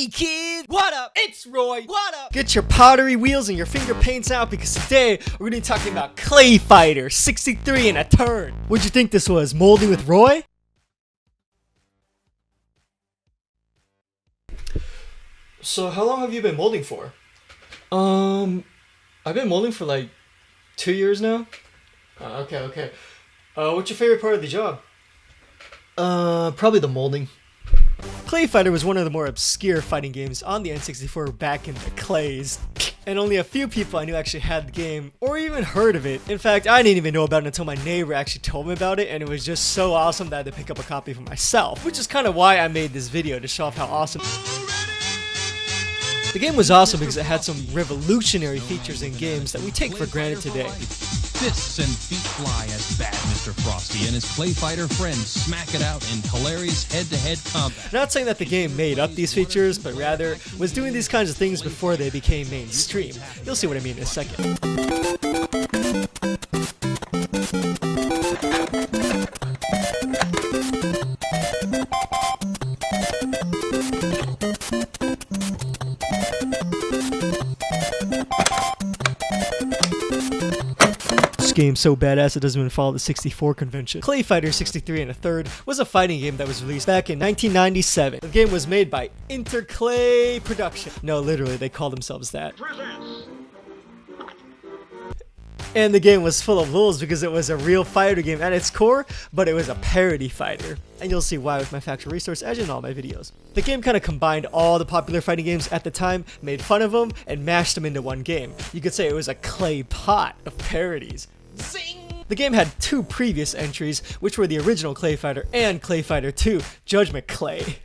Hey kids, what up? It's Roy, what up? Get your pottery wheels and your finger paints out because today we're gonna be talking about Clayfighter 63 and a turn. What'd you think this was, molding with Roy? So how long have you been molding for? I've been molding for like 2 years now. Okay. What's your favorite part of the job? Probably the molding. Clayfighter was one of the more obscure fighting games on the N64 back in the clays, and only a few people I knew actually had the game or even heard of it. In fact, I didn't even know about it until my neighbor actually told me about it, and it was just so awesome that I had to pick up a copy for myself, which is kind of why I made this video, to show off how awesome. The game was awesome because it had some revolutionary features in games that we take for granted today. Fists and feet fly as bad Mr. Frosty and his Clayfighter friends smack it out in hilarious head-to-head combat. Not saying that the game made up these features, but rather was doing these kinds of things before they became mainstream. You'll see what I mean in a second. Game so badass it doesn't even follow the 64 convention. Clayfighter 63 and a third was a fighting game that was released back in 1997. The game was made by Interplay Productions. No, literally, they call themselves that. And the game was full of lulz because it was a real fighter game at its core, but it was a parody fighter. And you'll see why with my factual resource, as in all my videos. The game kind of combined all the popular fighting games at the time, made fun of them, and mashed them into one game. You could say it was a clay pot of parodies. Zing! The game had two previous entries, which were the original Clayfighter and Clayfighter 2, Judgment Clay.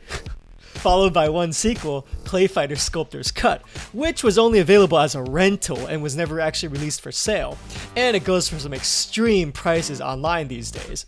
Followed by one sequel, Clayfighter Sculptor's Cut, which was only available as a rental and was never actually released for sale. And it goes for some extreme prices online these days.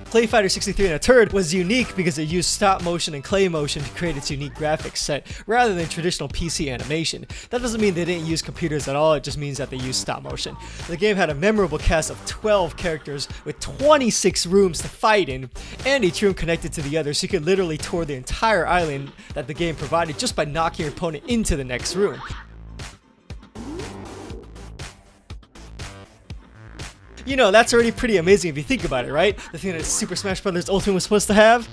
Clayfighter 63 and a third was unique because it used stop motion and clay motion to create its unique graphics set rather than traditional PC animation. That doesn't mean they didn't use computers at all, it just means that they used stop motion. The game had a memorable cast of 12 characters with 26 rooms to fight in, and each room connected to the other, so you could literally tour the entire island that the game provided just by knocking your opponent into the next room. You know, that's already pretty amazing if you think about it, right? The thing that Super Smash Bros. Ultimate was supposed to have?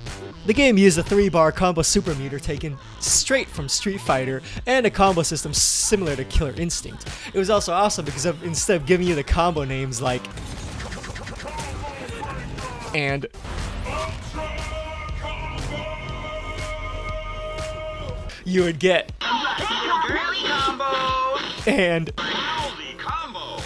The game used a 3-bar combo super meter taken straight from Street Fighter and a combo system similar to Killer Instinct. It was also awesome because instead of giving you the combo names like and you would get and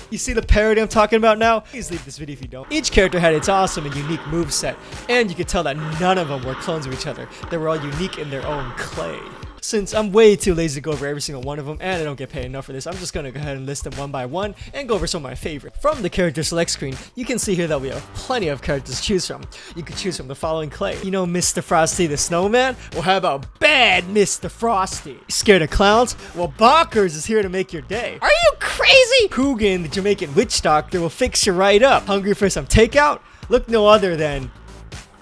you see the parody I'm talking about now? Please leave this video if you don't. Each character had its awesome and unique moveset, and you could tell that none of them were clones of each other. They were all unique in their own clay. Since I'm way too lazy to go over every single one of them, and I don't get paid enough for this, I'm just gonna go ahead and list them one by one and go over some of my favorites. From the character select screen, you can see here that we have plenty of characters to choose from. You can choose from the following clay. You know Mr. Frosty the Snowman? Well, how about bad Mr. Frosty? Scared of clowns? Well, Bonkers is here to make your day. Are you crazy? Houngan, the Jamaican witch doctor, will fix you right up. Hungry for some takeout? Look no other than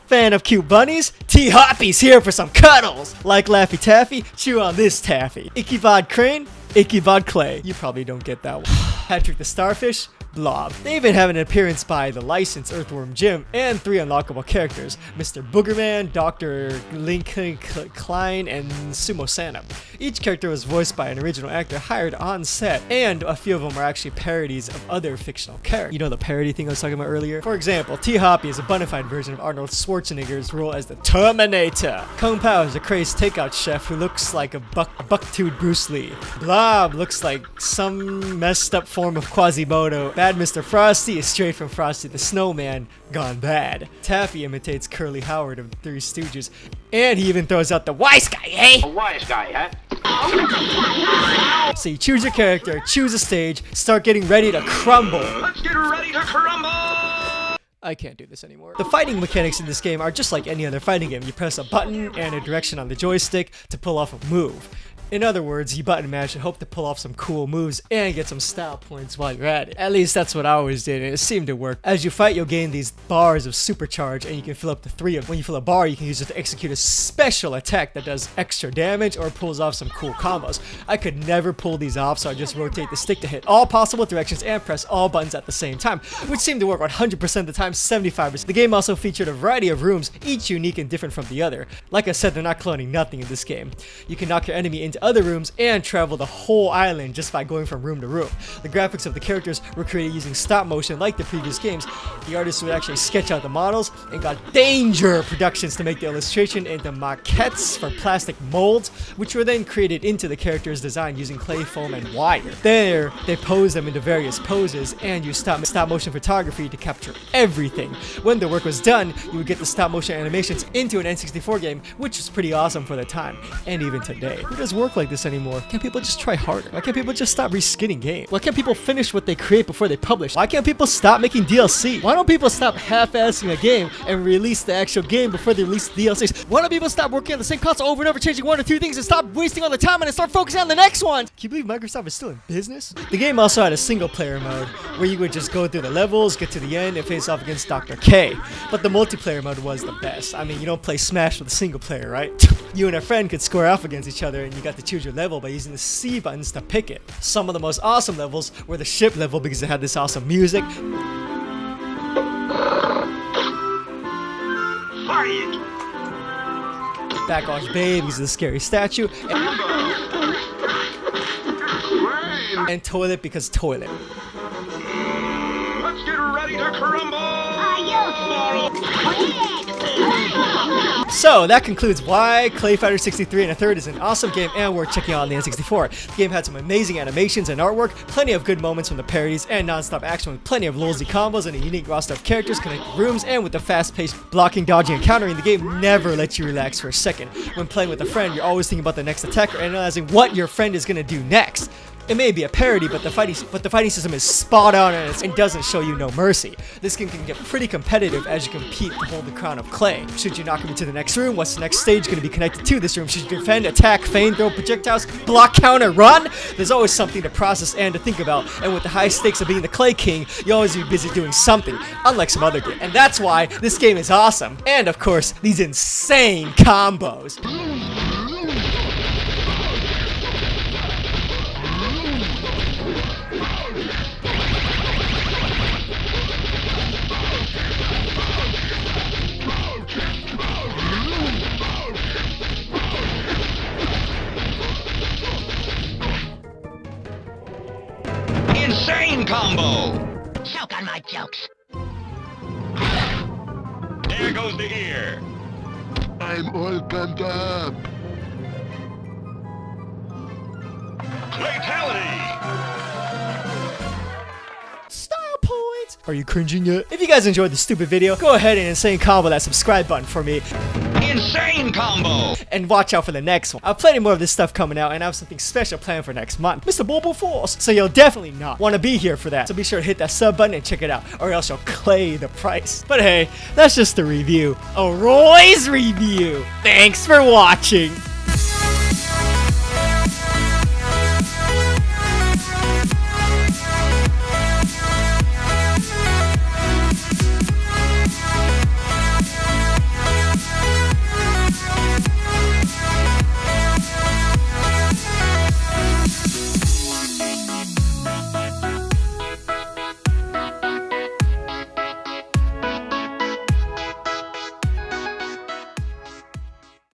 fan of cute bunnies? T-Hoppy's here for some cuddles! Like Laffy Taffy? Chew on this taffy. Ickybod Crane? Ickybod Clay. You probably don't get that one. Patrick the Starfish? Blob. They even have an appearance by the licensed Earthworm Jim and 3 unlockable characters, Mr. Boogerman, Dr. Lincoln Klein, and Sumo Santa. Each character was voiced by an original actor hired on set, and a few of them are actually parodies of other fictional characters. You know the parody thing I was talking about earlier? For example, T-Hoppy is a bona-fide version of Arnold Schwarzenegger's role as the Terminator. Kung Pao is a crazed takeout chef who looks like a buck-toothed Bruce Lee. Blob looks like some messed up form of Quasimodo. Bad Mr. Frosty is straight from Frosty the Snowman, gone bad. Taffy imitates Curly Howard of the Three Stooges, and he even throws out the wise guy, eh? A wise guy, huh? So you choose your character, choose a stage, start getting ready to crumble. Let's get ready to crumble! I can't do this anymore. The fighting mechanics in this game are just like any other fighting game. You press a button and a direction on the joystick to pull off a move. In other words, you button mash and hope to pull off some cool moves and get some style points while you're at it. At least that's what I always did, and it seemed to work. As you fight, you'll gain these bars of supercharge, and you can fill up to 3 of them. When you fill a bar, you can use it to execute a special attack that does extra damage or pulls off some cool combos. I could never pull these off, so I just rotate the stick to hit all possible directions and press all buttons at the same time, which seemed to work 100% of the time, 75%. The game also featured a variety of rooms, each unique and different from the other. Like I said, they're not cloning nothing in this game. You can knock your enemy into other rooms and travel the whole island just by going from room to room. The graphics of the characters were created using stop motion like the previous games. The artists would actually sketch out the models and got Danger Productions to make the illustration into maquettes for plastic molds, which were then created into the characters' design using clay foam and wire. There, they pose them into various poses and use stop motion photography to capture everything. When the work was done, you would get the stop motion animations into an N64 game, which was pretty awesome for the time, and even today. Who does work like this anymore? Can't people just try harder? Why can't people just stop reskinning games? Why can't people finish what they create before they publish? Why can't people stop making DLC? Why don't people stop half-assing a game and release the actual game before they release DLCs? Why don't people stop working on the same console over and over, changing 1 or 2 things and stop wasting all the time and start focusing on the next one? Can you believe Microsoft is still in business? The game also had a single-player mode where you would just go through the levels, get to the end, and face off against Dr. K. But the multiplayer mode was the best. I mean, you don't play Smash with a single player, right? You and a friend could square off against each other, and you got to choose your level by using the C buttons to pick it. Some of the most awesome levels were the ship level because it had this awesome music. Fight! Backwash Babe because of the scary statue. And Toilet because toilet. Let's get ready to crumble! Are you serious? So that concludes why Clayfighter 63 and a third is an awesome game and worth checking out on the N64. The game had some amazing animations and artwork, plenty of good moments from the parodies, and non-stop action with plenty of lolsy combos and a unique roster of characters, connected rooms, and with the fast-paced blocking, dodging, and countering, the game never lets you relax for a second. When playing with a friend, you're always thinking about the next attack or analyzing what your friend is going to do next. It may be a parody, but the fighting system is spot on and doesn't show you no mercy. This game can get pretty competitive as you compete to hold the crown of clay. Should you knock him into the next room, what's the next stage going to be connected to this room? Should you defend, attack, feign, throw projectiles, block, counter, run? There's always something to process and to think about, and with the high stakes of being the Clay King, you'll always be busy doing something, unlike some other games. And that's why this game is awesome. And of course, these insane combos. Insane combo! Choke on my jokes. There goes the ear. I'm all gunned up. Claytality! Style points! Are you cringing yet? If you guys enjoyed the stupid video, go ahead and insane combo that subscribe button for me. Insane combo! And watch out for the next one. I have plenty more of this stuff coming out, and I have something special planned for next month. Mr. Bobo Force! So you'll definitely not want to be here for that. So be sure to hit that sub button and check it out, or else you'll clay the price. But hey, that's just a review. A Roy's review! Thanks for watching!